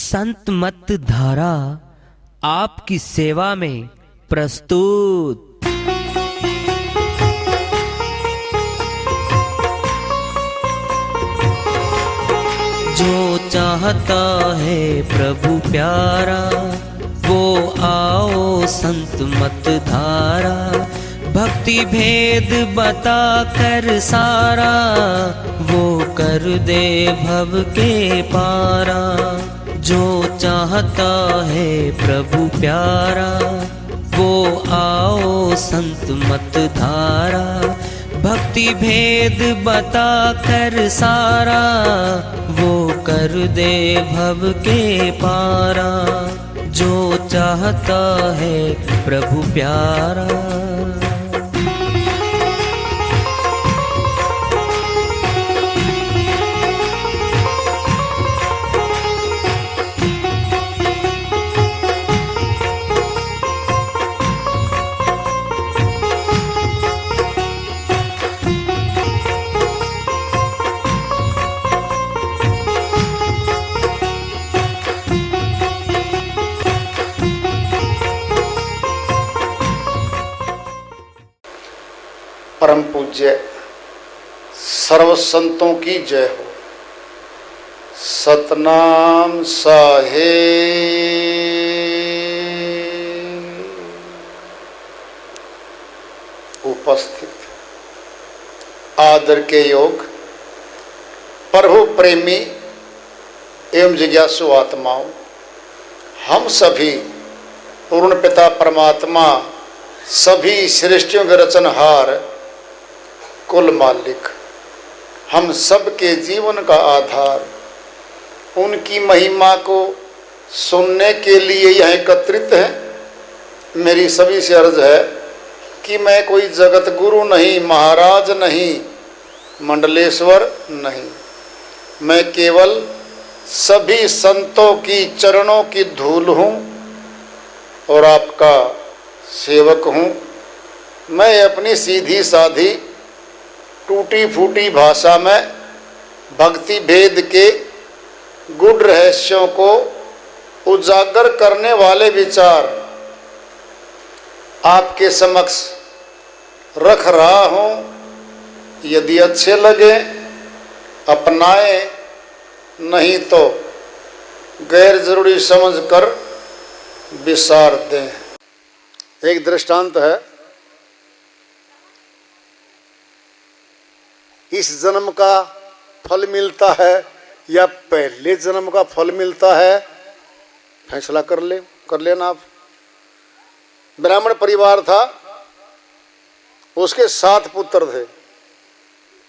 संत मत धारा आपकी सेवा में प्रस्तुत। जो चाहता है प्रभु प्यारा वो आओ संत मत धारा। भक्ति भेद बता कर सारा वो कर दे भव के पारा। जो चाहता है प्रभु प्यारा वो आओ संत मत धारा। भक्ति भेद बता कर सारा वो कर दे भव के पारा। जो चाहता है प्रभु प्यारा। परम पूज्य सर्व संतों की जय हो। सतनाम साहेब। उपस्थित आदर के योग प्रभु प्रेमी एवं जिज्ञासु आत्माओं, हम सभी पूर्ण पिता परमात्मा सभी सृष्टियों के रचनहार कुल मालिक, हम सब के जीवन का आधार, उनकी महिमा को सुनने के लिए यहाँ एकत्रित हैं। मेरी सभी से अर्ज है कि मैं कोई जगत गुरु नहीं, महाराज नहीं, मंडलेश्वर नहीं, मैं केवल सभी संतों की चरणों की धूल हूँ और आपका सेवक हूँ। मैं अपनी सीधी साधी टूटी फूटी भाषा में भक्ति भेद के गूढ़ रहस्यों को उजागर करने वाले विचार आपके समक्ष रख रहा हूँ। यदि अच्छे लगे अपनाएं, नहीं तो गैर जरूरी समझकर विसार दें। एक दृष्टांत है। इस जन्म का फल मिलता है या पहले जन्म का फल मिलता है, फैसला कर लेना आप। ब्राह्मण परिवार था, उसके 7 पुत्र थे,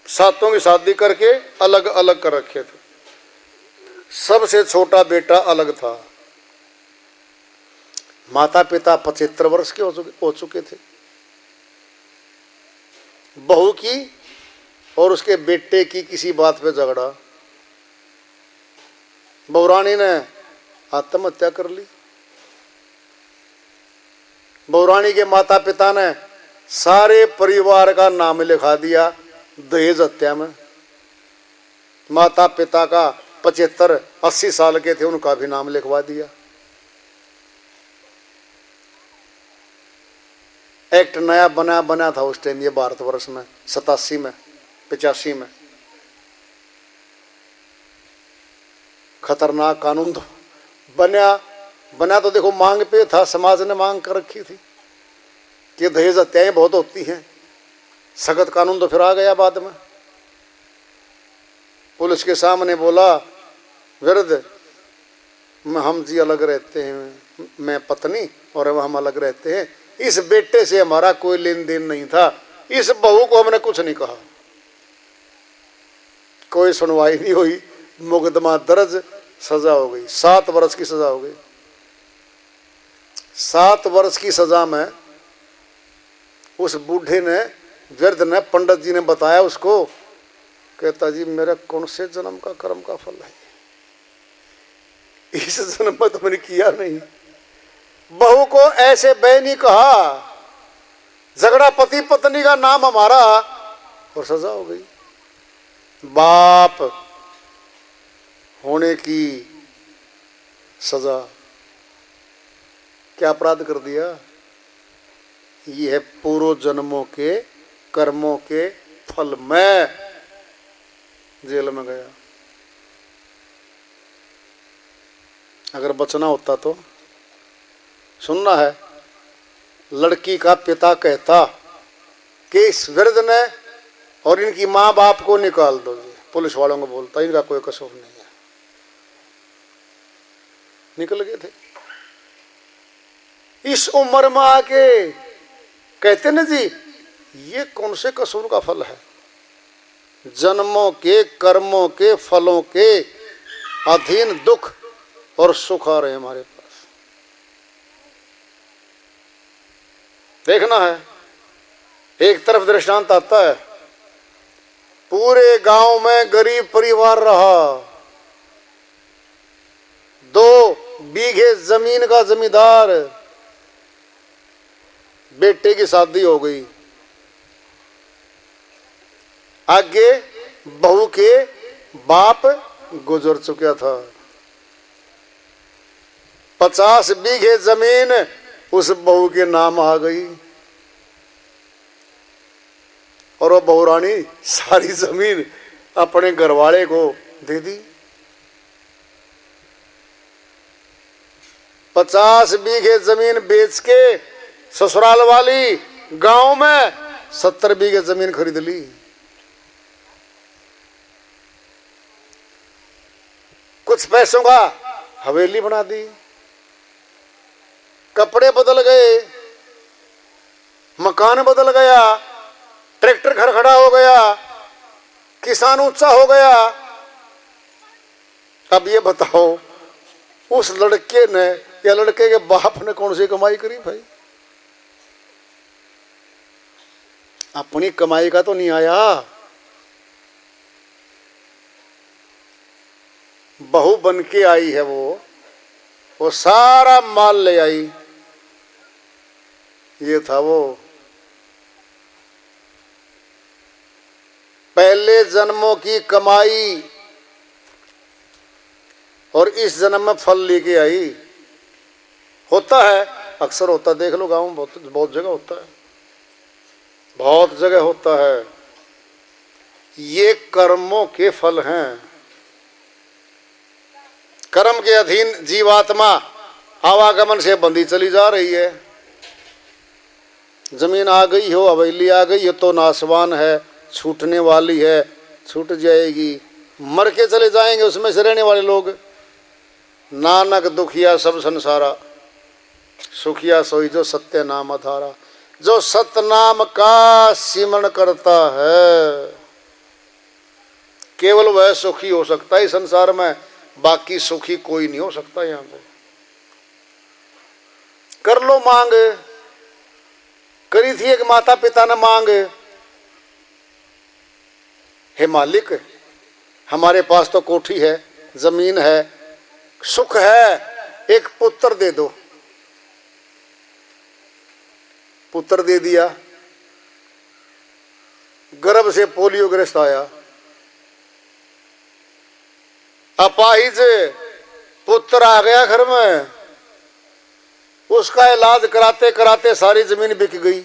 7 की शादी करके अलग अलग कर रखे थे। सबसे छोटा बेटा अलग था। माता पिता 75 वर्ष के हो चुके थे। बहू की और उसके बेटे की किसी बात पे झगड़ा, बहुरानी ने आत्महत्या कर ली। बहुरानी के माता पिता ने सारे परिवार का नाम लिखा दिया दहेज हत्या में। माता पिता का 75-80 साल के थे, उनका भी नाम लिखवा दिया। एक्ट नया बना था उस टाइम, ये भारतवर्ष में 87 में 85 में। खतरनाक कानून तो बना तो देखो मांग पे था, समाज ने मांग कर रखी थी कि दहेज हत्याएं बहुत होती हैं। सख्त कानून तो फिर आ गया बाद में। पुलिस के सामने बोला, विरुद्ध हम जी अलग रहते हैं, मैं पत्नी और हम अलग रहते हैं, इस बेटे से हमारा कोई लेन देन नहीं था, इस बहू को हमने कुछ नहीं कहा। कोई सुनवाई नहीं हुई, मुकदमा दर्ज, सजा हो गई। 7 वर्ष की सजा हो गई। 7 वर्ष की सजा में उस बूढ़े ने, वृद्ध ने, पंडित जी ने बताया उसको, कहता जी मेरा कौन से जन्म का कर्म का फल है, इस जन्म में तो मैंने किया नहीं। बहू को ऐसे नहीं कहा, झगड़ा पति पत्नी का नाम हमारा, और सजा हो गई। बाप होने की सजा। क्या अपराध कर दिया? ये है पूर्व जन्मों के कर्मों के फल। मैं जेल में गया। अगर बचना होता तो सुनना है, लड़की का पिता कहता कि इस वृद्ध ने और इनकी माँ बाप को निकाल दो। जी पुलिस वालों को बोलता, इनका कोई कसूर नहीं है। निकल गए थे। इस उम्र में आके कहते ना जी, ये कौन से कसूर का फल है? जन्मों के कर्मों के फलों के अधीन दुख और सुख आ रहे हैं हमारे पास। देखना है। एक तरफ दृष्टांत आता है, पूरे गांव में गरीब परिवार रहा, 2 बीघे जमीन का जमींदार, बेटे की शादी हो गई, आगे बहू के बाप गुजर चुका था। 50 बीघे जमीन उस बहू के नाम आ गई और वो बहू रानी सारी जमीन अपने घरवाले को दे दी। 50 बीघे जमीन बेच के ससुराल वाली गांव में 70 बीघे जमीन खरीद ली। कुछ पैसों का हवेली बना दी। कपड़े बदल गए, मकान बदल गया, ट्रैक्टर घर खड़ा हो गया, किसान ऊंचा हो गया। अब ये बताओ, उस लड़के ने या लड़के के बाप ने कौन सी कमाई करी भाई? अपनी कमाई का तो नहीं आया। बहू बन के आई है, वो सारा माल ले आई। ये था वो पहले जन्मों की कमाई और इस जन्म में फल लेके आई। होता है, अक्सर होता, देख लो गांव में बहुत जगह होता है, बहुत जगह होता है। ये कर्मों के फल हैं। कर्म के अधीन जीवात्मा आवागमन से बंधी चली जा रही है। जमीन आ गई हो, हवेली आ गई हो तो नासवान है, छूटने वाली है, छूट जाएगी, मर के चले जाएंगे उसमें से रहने वाले लोग। नानक दुखिया सब संसारा, सुखिया सोई जो सत्य नाम आधारा। जो सतनाम का सिमरण करता है केवल वह सुखी हो सकता है इस संसार में, बाकी सुखी कोई नहीं हो सकता। यहां पे कर लो मांग, करी थी एक माता पिता ने मांग, हे मालिक हमारे पास तो कोठी है, जमीन है, सुख है, एक पुत्र दे दो। पुत्र दे दिया, गर्भ से पोलियोग्रस्त आया, अपाहिज पुत्र आ गया घर में। उसका इलाज कराते कराते सारी जमीन बिक गई,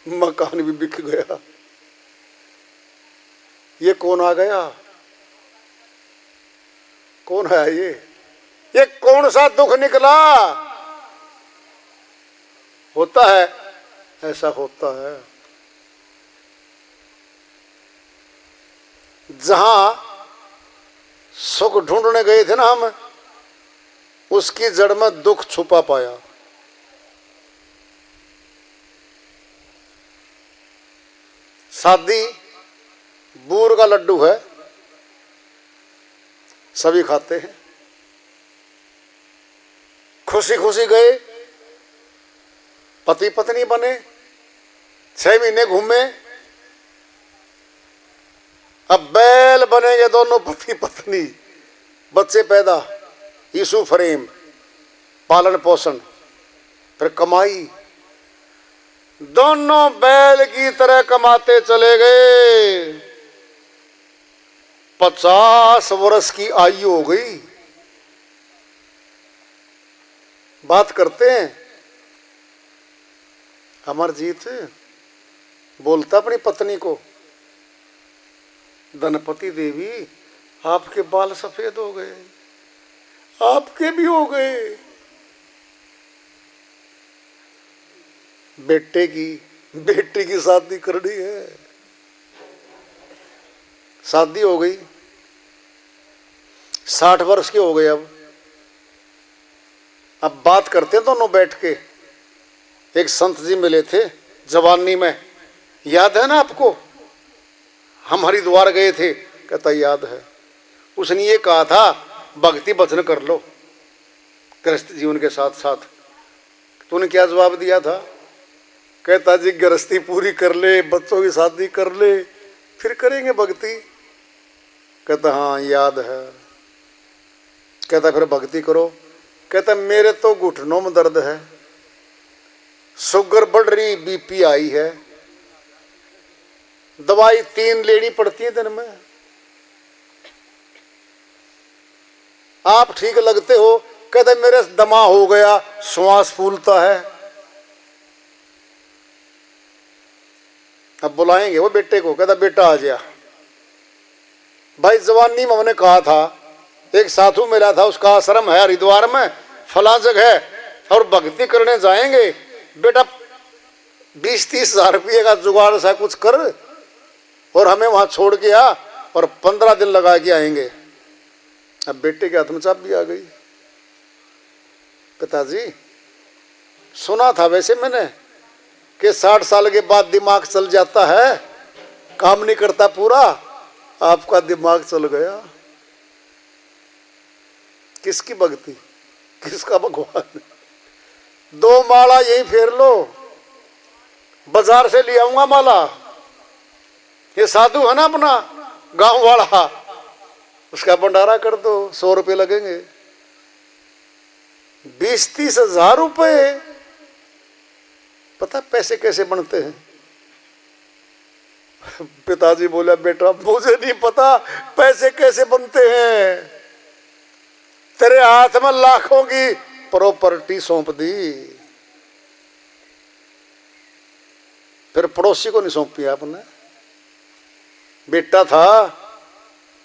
मकान भी बिक गया। ये कौन आ गया? कौन है ये कौन सा दुख निकला? होता है, ऐसा होता है। जहां सुख ढूंढने गए थे ना हम, उसकी जड़ में दुख छुपा पाया। शादी बूर का लड्डू है, सभी खाते हैं। खुशी खुशी गए, पति पत्नी बने, 6 महीने घूमे, अब बैल बनेंगे दोनों पति पत्नी, बच्चे पैदा, यीशु फ्रेम, पालन पोषण, फिर कमाई, दोनों बैल की तरह कमाते चले गए। 50 वर्ष की आयु हो गई, बात करते हैं। अमरजीत बोलता अपनी पत्नी को, धनपति देवी आपके बाल सफेद हो गए, आपके भी हो गए। बेटे की बेटी की शादी करनी है। शादी हो गई, 60 वर्ष के हो गए। अब बात करते हैं दोनों बैठ के। एक संत जी मिले थे जवानी में, याद है ना आपको? हम हरिद्वार गए थे, कहता याद है। उसने ये कहा था भक्ति भजन कर लो गृहस्थ जीवन के साथ साथ। तूने क्या जवाब दिया था? कहता जी गृहस्थी पूरी कर ले, बच्चों की शादी कर ले, फिर करेंगे भक्ति। कहता हाँ याद है। कहता फिर भक्ति करो। कहता मेरे तो घुटनों में दर्द है, शुगर बढ़ रही, बीपी आई है, दवाई 3 लेनी पड़ती है दिन में। आप ठीक लगते हो। कहते मेरे दमा हो गया, श्वास फूलता है। अब बुलाएंगे वो बेटे को। कहता बेटा आ जा। भाई जवानी में हमने कहा था, एक साधु मिला था, उसका आश्रम है हरिद्वार में फला जगह, और भक्ति करने जाएंगे। बेटा 20-30 हजार रुपये का जुगाड़ सा कुछ कर और हमें वहां छोड़ के आ, और 15 दिन लगा के आएंगे। अब बेटे के हाथ में चाबी आ गई। पिताजी सुना था वैसे मैंने कि 60 साल के बाद दिमाग चल जाता है, काम नहीं करता पूरा। आपका दिमाग चल गया। किसकी भक्ति, किसका भगवान? 2 माला यही फेर लो, बाजार से ले आऊंगा माला। ये साधु है ना अपना गांव वाला, उसका भंडारा कर दो, 100 रुपये लगेंगे। 20-30 हजार रुपये। पता पैसे कैसे बनते हैं? पिताजी बोला बेटा मुझे नहीं पता पैसे कैसे बनते हैं। तेरे हाथ में लाखों की प्रॉपर्टी सौंप दी, फिर पड़ोसी को नहीं सौंपी आपने। बेटा था,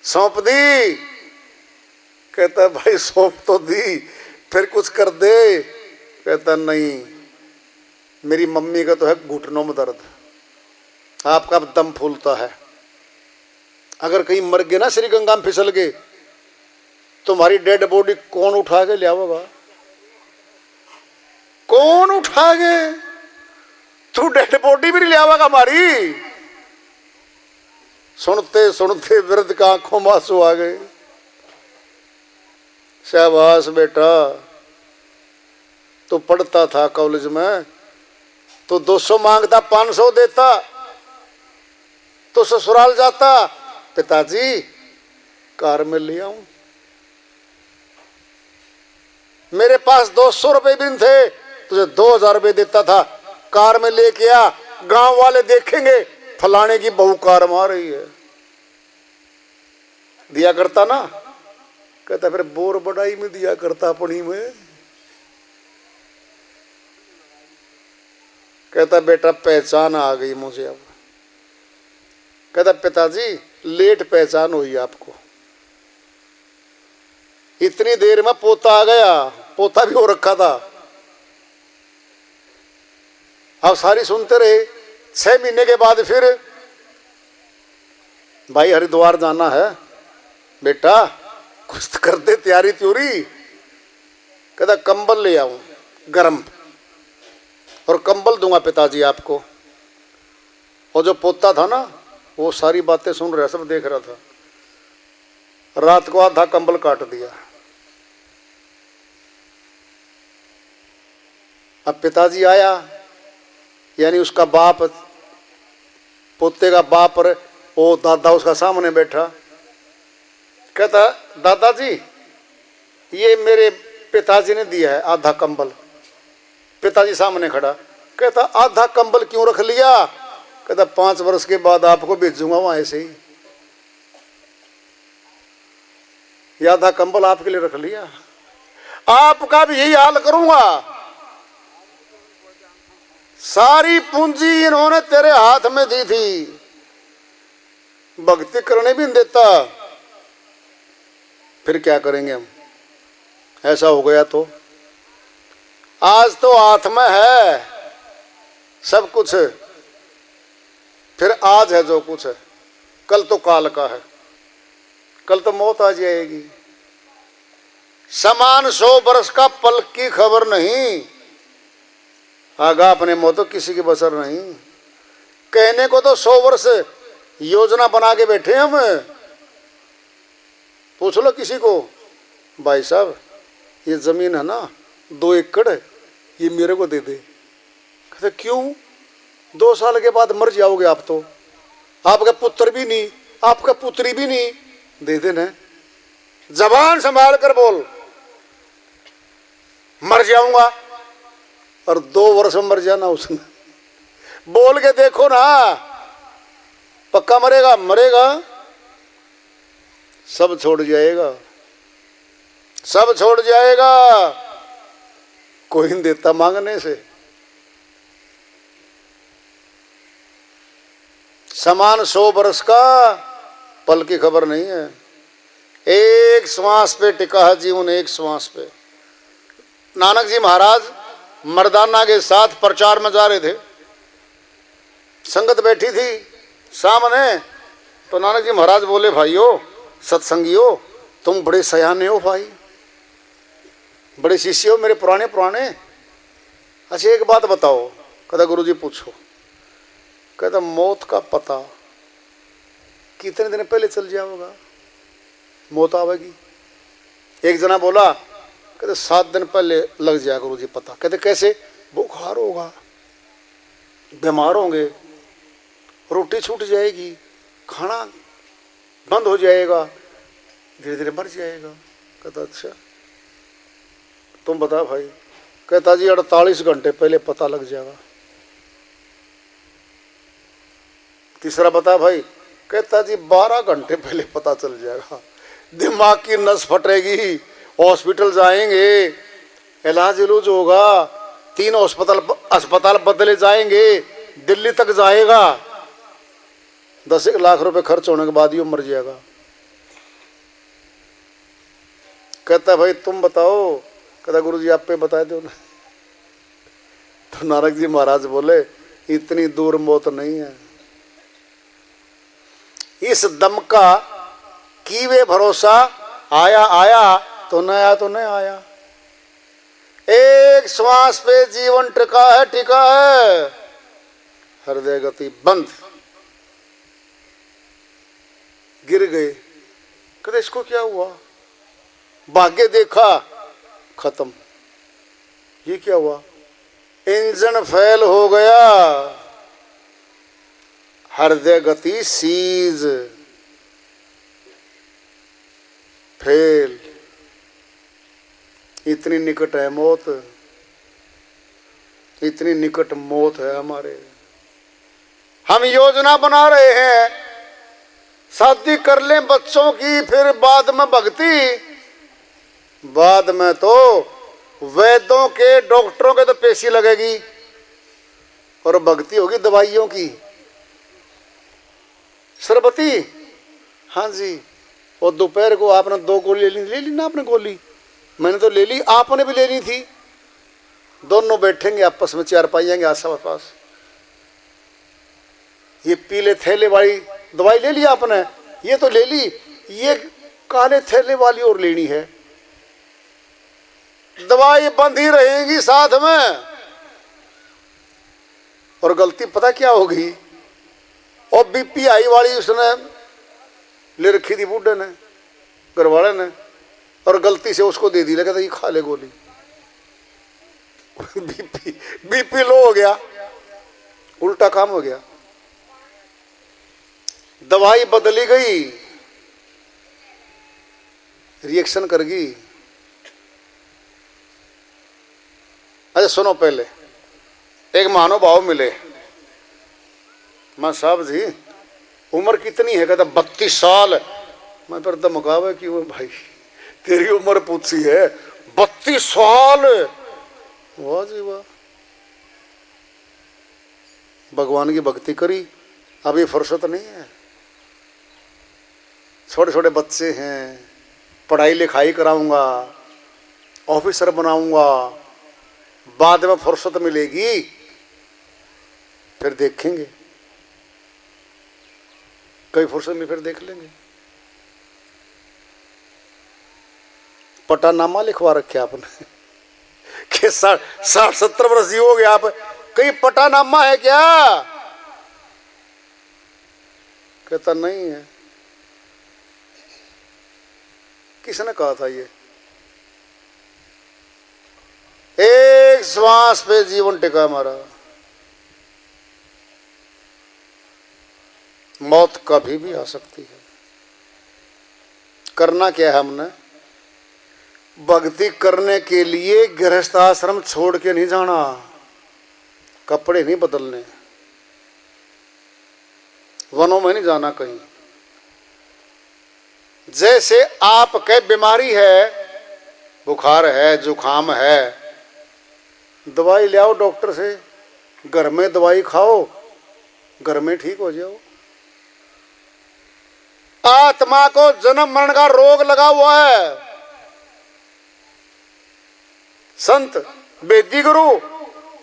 सौंप दी। कहता भाई सौंप तो दी, फिर कुछ कर दे। कहता नहीं, मेरी मम्मी का तो है घुटनों में दर्द, आपका दम फूलता है। अगर कहीं मर गए ना श्री गंगा में फिसल गए, तुम्हारी डेड बॉडी कौन उठा के ले आवेगा? कौन उठा के? तू डेड बॉडी भी नहीं ले आवेगा हमारी। सुनते सुनते वृद्ध का आंखों में आंसू आ गए। शाबाश बेटा, तू पढ़ता था कॉलेज में, तो 200 मांगता 500 देता, तो ससुराल जाता। पिताजी कार में ले आऊं, मेरे पास 200 रुपए भी नहीं थे, तुझे 2000 रुपए देता था, कार में लेके आ, गांव वाले देखेंगे फलाने की बहू कार मार रही है। दिया करता ना। कहता फिर बोर बड़ाई में दिया करता अपनी में। कहता बेटा पहचान आ गई मुझे अब। कहता पिताजी लेट पहचान हुई आपको, इतनी देर में पोता आ गया, पोता भी हो रखा था। अब सारी सुनते रहे। 6 महीने के बाद फिर भाई हरिद्वार जाना है, बेटा कुछ तो कर दे तैयारी त्योरी। कहता कंबल ले आऊं गरम, और कंबल दूंगा पिताजी आपको। और जो पोता था ना वो सारी बातें सुन रहा, सब देख रहा था। रात को आधा कंबल काट दिया। अब पिताजी आया, यानी उसका बाप, पोते का बाप, और वो दादा उसका सामने बैठा। कहता दादाजी ये मेरे पिताजी ने दिया है आधा कंबल। पिताजी सामने खड़ा। कहता आधा कंबल क्यों रख लिया? कहता 5 वर्ष के बाद आपको भेजूंगा वहां ऐसे ही। ये आधा कंबल आपके लिए रख लिया। आपका भी यही हाल करूंगा। सारी पूंजी इन्होंने तेरे हाथ में दी थी, भक्ति करने भी नहीं देता, फिर क्या करेंगे हम? ऐसा हो गया तो आज तो हाथ में है सब कुछ, फिर आज है जो कुछ है, कल तो काल का है, कल तो मौत आ जाएगी। समान 100 वर्ष का पल की खबर नहीं, आगा अपने मौत तो किसी की बसर नहीं। कहने को तो 100 वर्ष योजना बना के बैठे हम। पूछ लो किसी को, भाई साहब ये जमीन है ना 2 एकड़, ये मेरे को दे दे। कहते क्यों? 2 साल के बाद मर जाओगे आप तो, आपका पुत्र भी नहीं, आपका पुत्री भी नहीं। दे देना, जबान संभाल कर बोल, मर जाऊंगा। और 2 वर्ष में मर जाना उसने, बोल के देखो ना, पक्का मरेगा? मरेगा, सब छोड़ जाएगा, सब छोड़ जाएगा, कोई नहीं देता मांगने से। समान 100 वर्ष का पल की खबर नहीं है। एक श्वास पे टिका है जीवन, एक श्वास पे। नानक जी महाराज मर्दाना के साथ प्रचार में जा रहे थे, संगत बैठी थी सामने, तो नानक जी महाराज बोले, भाइयों सत्संगियों तुम बड़े सयाने हो भाई, बड़े शिष्य हो मेरे पुराने पुराने। अच्छा एक बात बताओ। कहता गुरुजी पूछो। कहता मौत का पता कितने दिन पहले चल जाओगा? मौत आवेगी। एक जना बोला, कहते 7 दिन पहले लग जाएगा गुरुजी पता। कहते कैसे? बुखार होगा, बीमार होंगे, रोटी छूट जाएगी, खाना बंद हो जाएगा, धीरे धीरे मर जाएगा। कहता अच्छा तुम बता भाई। कहता जी 48 घंटे पहले पता लग जाएगा। तीसरा बता भाई। कहता जी 12 घंटे पहले पता चल जाएगा। दिमाग की नस फटेगी, हॉस्पिटल जाएंगे, इलाज इलूज होगा, 3 अस्पताल बदले जाएंगे, दिल्ली तक जाएगा, 10 लाख रुपए खर्च होने के बाद ही मर जाएगा। कहता भाई तुम बताओ। कहता गुरुजी आप पे बता दो ना। तो नानक जी महाराज बोले इतनी दूर मौत नहीं है, इस दम का कीवे भरोसा, आया आया तो न आया तो न आया। एक श्वास पे जीवन टिका है, टिका है, हृदय गति बंद, गिर गए। कहते इसको क्या हुआ? भाग्य देखा, खत्म। ये क्या हुआ? इंजन फेल हो गया, हृदय गति सीज, फेल। इतनी निकट है मौत, इतनी निकट मौत है हमारे। हम योजना बना रहे हैं शादी कर लें बच्चों की, फिर बाद में भक्ति, बाद में तो वैद्यों के डॉक्टरों के तो पैसे लगेगी और भक्ति होगी दवाइयों की। सरबती, हाँ जी, और दोपहर को आपने 2 गोली ले ली ना आपने गोली, मैंने तो ले ली, आपने भी लेनी थी। दोनों बैठेंगे आपस में, चारपाई आएंगे आस पास। ये पीले थैले वाली दवाई ले ली आपने, ये तो ले ली, ये काले थैले वाली और लेनी है। दवाई बंद ही रहेगी साथ में। और गलती पता क्या होगी? और बीपी आई वाली उसने ले रखी थी बूढ़े ने, घरवाले ने, और गलती से उसको दे दी, लगा था ये खा ले गोली। बीपी लो हो गया, उल्टा काम हो गया। दवाई बदली गई, रिएक्शन कर गई। अच्छा सुनो, पहले एक महानुभाव मिले। मैं साहब जी उम्र कितनी है? कहता 32 साल। मैं पर धमकावे क्यों भाई, तेरी उम्र पूछी है, 32 साल, वाह जी वाह, भगवान की भक्ति करी। अभी फुर्सत नहीं है, छोटे छोटे बच्चे हैं, पढ़ाई लिखाई कराऊंगा, ऑफिसर बनाऊंगा, बाद में फुर्सत मिलेगी फिर देखेंगे, कई फुर्सत में फिर देख लेंगे। पटानामा लिखवा रखे आपने कि 60-70 वर्ष जी हो गए आप, कहीं पटानामा है क्या? कहता नहीं है। किसने कहा था ये? एक श्वास पे जीवन टिका हमारा, मौत कभी भी आ सकती है। करना क्या है हमने? भक्ति करने के लिए गृहस्थ आश्रम छोड़ के नहीं जाना, कपड़े नहीं बदलने, वनों में नहीं जाना कहीं। जैसे आपके बीमारी है, बुखार है, जुखाम है, दवाई ले आओ डॉक्टर से, घर में दवाई खाओ, घर में ठीक हो जाओ। आत्मा को जन्म मरण का रोग लगा हुआ है। संत वेदी गुरु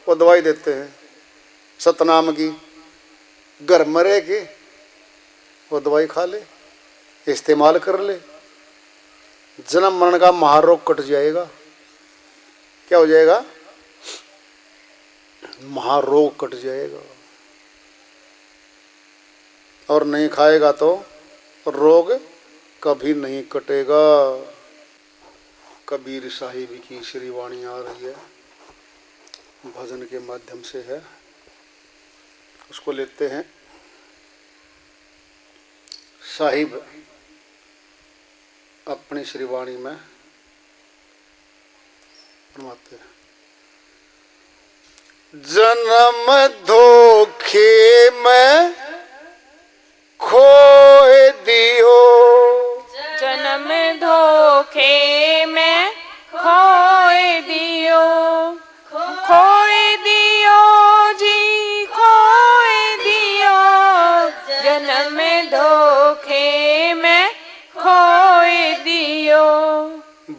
वो दवाई देते हैं सतनाम की, घर मरे के वो दवाई खा ले, इस्तेमाल कर ले, जन्म मरण का महारोग कट जाएगा। क्या हो जाएगा? महारोग कट जाएगा। और नहीं खाएगा तो रोग कभी नहीं कटेगा। कबीर साहिब की श्री वाणी आ रही है, भजन के माध्यम से है, उसको लेते हैं। साहिब अपनी श्री वाणी में फरमाते हैं, जन्म धोखे में खोए दियो, जन्म धोखे में खोए दियो, खोए दियो जी खोए दियो, जन्म धोखे में खोए दियो।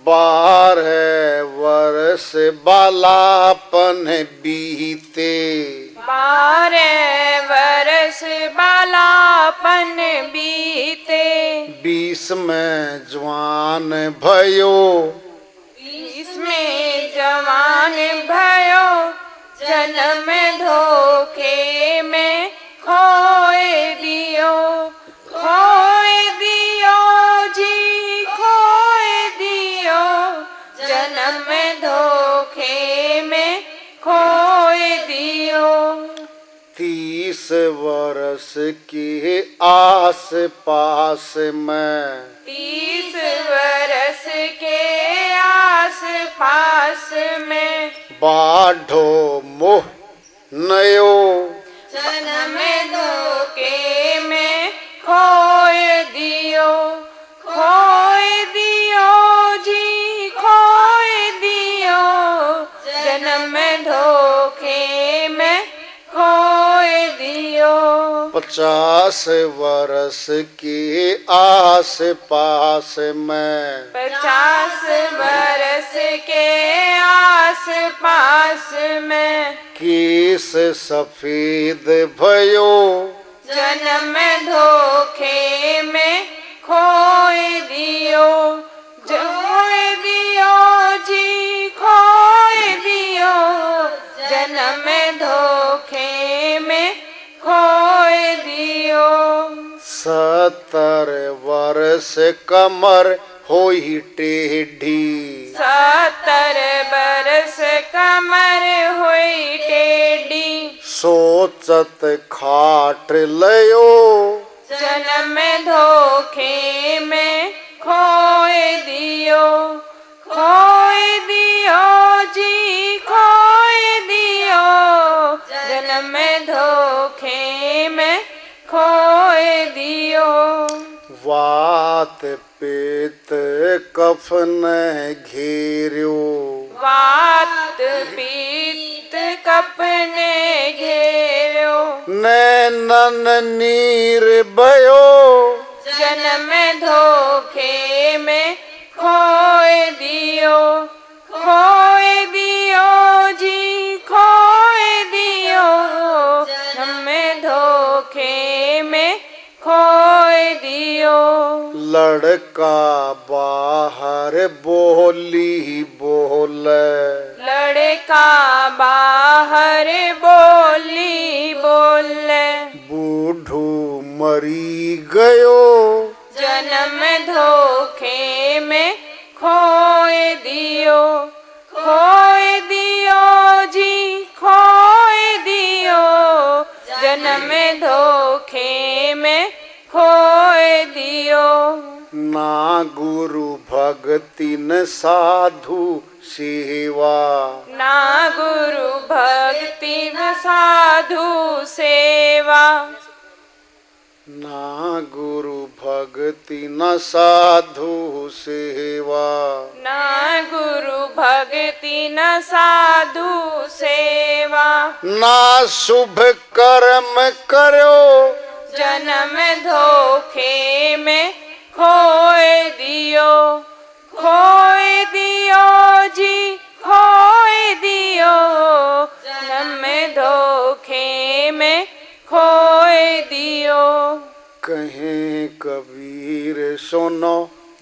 12 वर्ष बालापन बीते, 12 वर्ष बालापन बीते, 20 में जवान भयो, 20 में जवान भयो, जन्म धोखे में खोए दियो, खोए दियो जी खोए दियो, जन्म धोखे में खोए दियो। 30 वर्ष के आस पास में, 30 वर्ष के आस पास में, बाढ़ो मोह नयो, जन्म धोखे में खोए दियो, खोए दियो जी खोए दियो, जन्म धोखे में खोए दियो। 50 वर्ष के आस पास में, 50 वर्ष के आस पास में, केस सफेद भयो, जन्म धोखे में खोए दियो, खोए दियो जी खोए दियो, जन्म धोखे में खोए दियो। 70 वर्ष कमर होई टेढ़ी, 70 बरस कमर हुई टेढ़ी, सोचत खाट लयो, जन्म धोखे में खोए दियो, खोए दियो जी खोए दियो, जन्म धोखे में खोए दियो। वात पेत कफन घेर्यो, वात पीत कपने घेर्यो, नैनन नीर बयो, जन्म धोखे में खोए दियो, खोए दियो जी खोए दियो, जन्म धोखे में खोए दियो। लड़का बाहर बोली बोले, लड़का बाहर बोली बोले, बूढ़ू मरी गयो, जन्म धोखे में खोए दियो, खोए दियो जी खोए दियो, जन्म धोखे में खोए दियो। ना गुरु भक्ति न साधु सेवा, ना गुरु भक्ति न साधु सेवा, ना गुरु भक्ति न साधु सेवा, ना गुरु भक्ति न साधु सेवा, ना शुभ कर्म करो, जन्म धोखे में खोए दियो, खोए दियो जी खोए दियो, जन्म धोखे में खोए दियो। कहें कबीर सुनो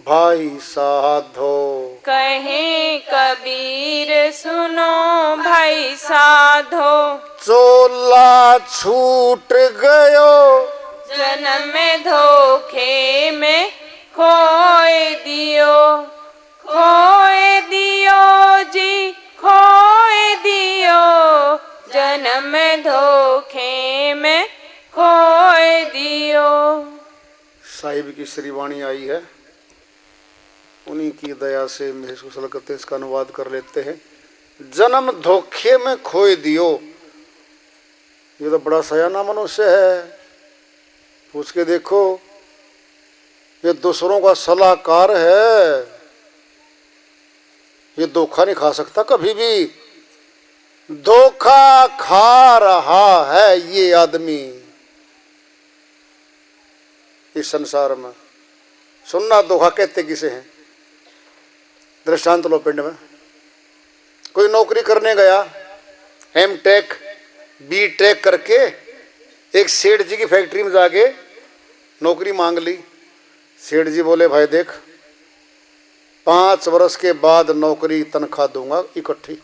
भाई साधो, कहें कबीर सुनो भाई साधो, चोला छूट गयो, जन्म धोखे में खोए दियो, खोए दियो जी खोए दियो, जन्म धोखे में खोए दियो। साहिब की श्री वाणी आई है, उन्हीं की दया से महसूस कुशल करते इसका अनुवाद कर लेते हैं। जन्म धोखे में खोए दियो, ये तो बड़ा सयाना मनुष्य है। पूछ के देखो, ये दूसरों का सलाहकार है, ये धोखा नहीं खा सकता कभी भी। धोखा खा रहा है ये आदमी इस संसार में। सुनना, धोखा कहते किसे हैं? दृष्टांत लो। पिंड में कोई नौकरी करने गया, एम टेक बी टेक करके एक सेठ जी की फैक्ट्री में जाके नौकरी मांग ली। सेठ जी बोले, भाई देख, 5 वर्ष के बाद नौकरी तनख्वाह दूंगा इकट्ठी,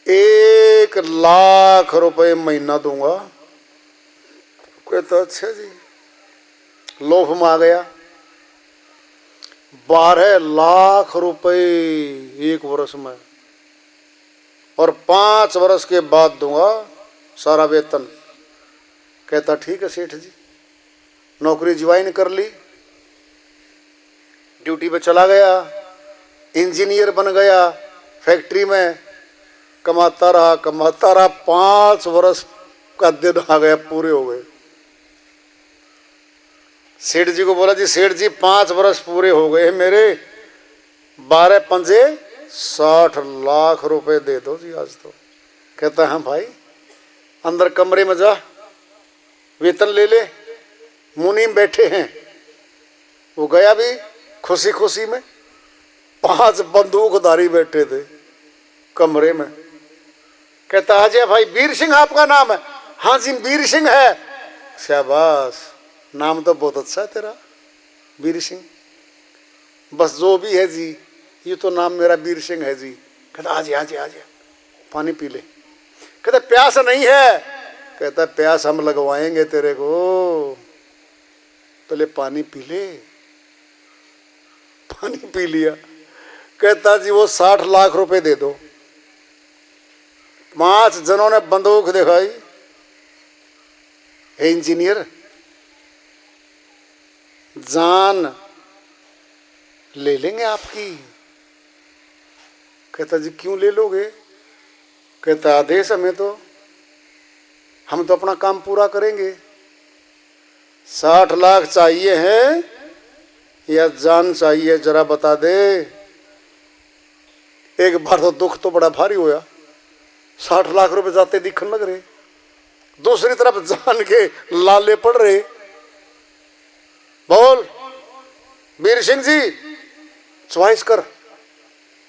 1 लाख रुपए महीना दूंगा। कहता अच्छा जी। लोभ में आ गया, 12 लाख रुपए 1 वर्ष में, और 5 वर्ष के बाद दूंगा सारा वेतन। कहता ठीक है सेठ जी। नौकरी ज्वाइन कर ली, ड्यूटी पे चला गया, इंजीनियर बन गया फैक्ट्री में, कमाता रहा 5 वर्ष का दिन आ गया, पूरे हो गए। सेठ जी को बोला, जी सेठ जी 5 वर्ष पूरे हो गए हैं मेरे, 12 पंजे 60 लाख रुपए दे दो जी आज तो। कहता है हाँ भाई, अंदर कमरे में जा, वेतन ले ले, मुनीम बैठे हैं। वो गया भी खुशी खुशी में, 5 बंदूकधारी बैठे थे कमरे में। कहता अजय भाई, वीर सिंह आपका नाम है? हाँ जी वीर सिंह है। शाबाश, नाम तो बहुत अच्छा है तेरा, वीर सिंह। बस जो भी है जी, ये तो नाम मेरा वीर सिंह है जी। कहता आजे आजे आजे, पानी पी ले। कहता प्यास नहीं है। कहता प्यास हम लगवाएंगे तेरे को, पहले पानी पी ले। पानी पी लिया। कहता जी वो 60 लाख रुपए दे दो। 5 जनों ने बंदूक दिखाई। हे इंजीनियर, जान ले लेंगे आपकी। कहता जी क्यों ले लोगे? कहता आदेश हमें तो, हम तो अपना काम पूरा करेंगे। 60 लाख चाहिए हैं या जान चाहिए जरा बता दे। एक बार तो दुख तो बड़ा भारी होया, 60 लाख रुपए जाते दिखने लग रहे, दूसरी तरफ जान के लाले पड़ रहे। बोल वीर सिंह जी, च्वाइस कर,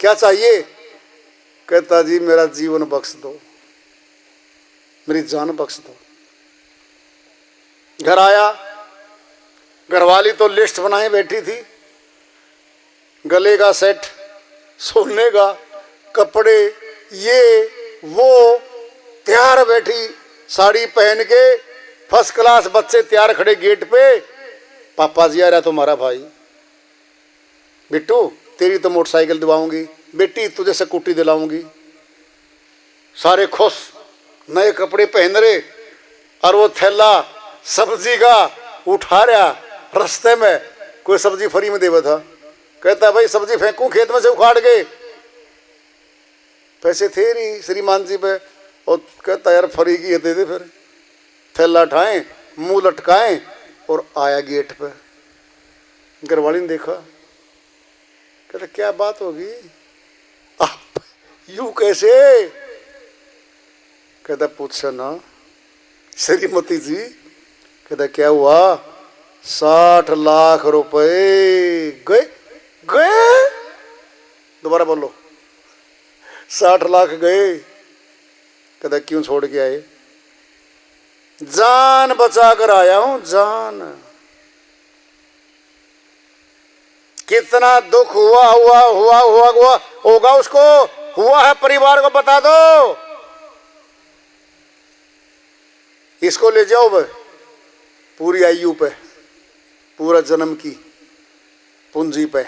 क्या चाहिए? कहता जी मेरा जीवन बख्श दो, मेरी जान बख्श दो। घर आया, घरवाली तो लिस्ट बनाए बैठी थी, गले का सेट, सोने का, कपड़े, ये वो तैयार बैठी, साड़ी पहन के फर्स्ट क्लास, बच्चे तैयार खड़े गेट पे। पापा जी आ रहा तुम्हारा भाई, बिट्टू तेरी तो मोटरसाइकिल दिलाऊंगी, बेटी तुझे स्कूटी दिलाऊंगी। सारे खुश, नए कपड़े पहन रहे, और वो थैला सब्जी का उठा रहा। रास्ते में कोई सब्जी फ्री में देवा था, कहता भाई सब्जी फेंकूं खेत में से उखाड़ के, पैसे थे नहीं श्रीमान जी पे। और कहता यार फ्री की दे दे। फिर थैला उठाए, मुंह लटकाए और आया गेट पे। घरवाली ने देखा, कहता क्या बात होगी, आप यूं कैसे? कहता पूछा ना श्रीमती जी। कहता क्या हुआ? 60 लाख रुपए गए। गए? दोबारा बोलो। 60 लाख गए। कहता क्यों छोड़ के आए? जान बचा कर आया हूं, जान। कितना दुख हुआ हुआ हुआ हुआ हुआ होगा उसको, हुआ है, परिवार को बता दो। इसको ले जाओ भाई, पूरी आयु पे, पूरा जन्म की पूंजी पे।